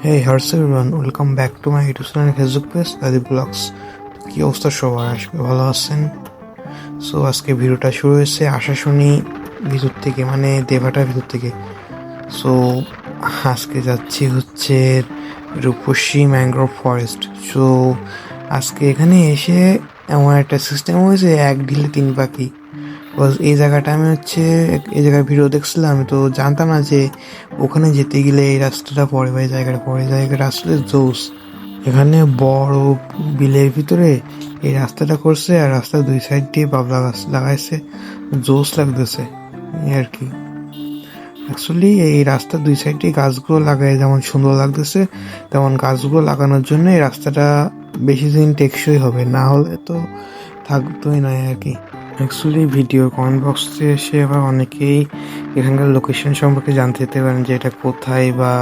Hey, how's everyone? Welcome back to my YouTube channel and Facebook page, Adi Vlogs. কি অবস্থা সবার? আজকে ভালো আছেন? সো আজকে ভিডিওটা শুরু হয়েছে আশাশুনি ভিতর থেকে, মানে দেভাটার ভিতর থেকে। সো আজকে যাচ্ছি হচ্ছে রূপসী ম্যানগ্রোভ ফরেস্ট। সো আজকে এখানে এসে এমন একটা সিস্টেম হয়েছে, এক ঢিলে তিন পাখি। এই জায়গাটা আমি এই জায়গায় ভিডিও দেখছিলাম, আমি তো জানতাম না যে ওখানে যেতে গেলে এই রাস্তাটা পড়ে বা এই জায়গাটা পড়ে। এই জায়গাটা আসলে জোস। এখানে বড় বিলের ভিতরে এই রাস্তাটা করছে, আর রাস্তার দুই সাইড দিয়ে বাবলা গাছ লাগাইছে। জোস লাগতেছে আর কি। অ্যাকচুয়ালি এই রাস্তার দুই সাইড দিয়ে গাছগুলো লাগায় যেমন সুন্দর লাগতেছে, তেমন গাছগুলো লাগানোর জন্য এই রাস্তাটা বেশি দিন টেকসই হবে, না হলে তো থাকতোই না আর কি। অ্যাকচুয়ালি ভিডিও কমেন্ট বক্সে এসে আবার অনেকেই এখানকার লোকেশন সম্পর্কে জানতে চাইতে পারেন যে এটা কোথায় বা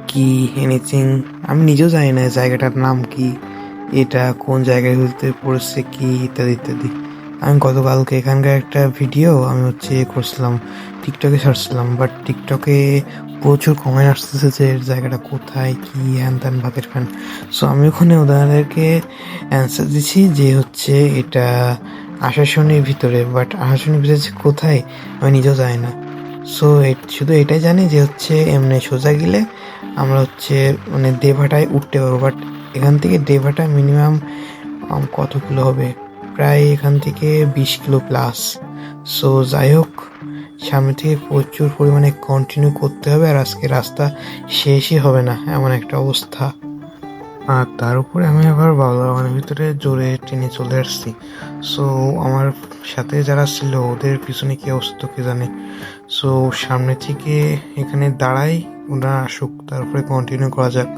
কি এনিথিং। আমি নিজেও জানি না জায়গাটার নাম কি, এটা কোন জায়গায় হতে পড়েছে কি, ইত্যাদি ইত্যাদি। আমি গতকালকে এখানকার একটা ভিডিও আমি করছিলাম, টিকটকে ছাড়ছিলাম, বাট টিকটকে প্রচুর কমেন্ট আসতেছে যে জায়গাটা কোথায় কি হ্যান ত্যান ভাতের খান। সো আমি ওখানে ওদেরকে অ্যান্সার দিচ্ছি যে এটা আশাশুনির ভিতরে, বাট আশাশুনির ভিতরে যে কোথায় আমি নিজেও জানি না। সো শুধু এটাই জানি যে এমনি সোজা গেলে আমরা মানে দেভাটায় উঠতে পারবো, বাট এখান থেকে দেভাটা মিনিমাম কত কিলো হবে, প্রায় এখান থেকে 20 কিলো প্লাস। সো যাই হোক, সামনে থেকে প্রচুর পরিমাণে কন্টিনিউ করতে হবে, আর আজকে রাস্তা শেষই হবে না এমন একটা অবস্থা। আর তার উপরে আমি আবার বাংলার ভিতরে জোরে টেনে চলে আসছি। সো আমার সাথে যারা ছিল ওদের পিছনে কি অবস্থা কে জানে। সো সামনে থেকে এখানে দাঁড়াই, ওরা আসুক, তারপরে কন্টিনিউ করা যাক।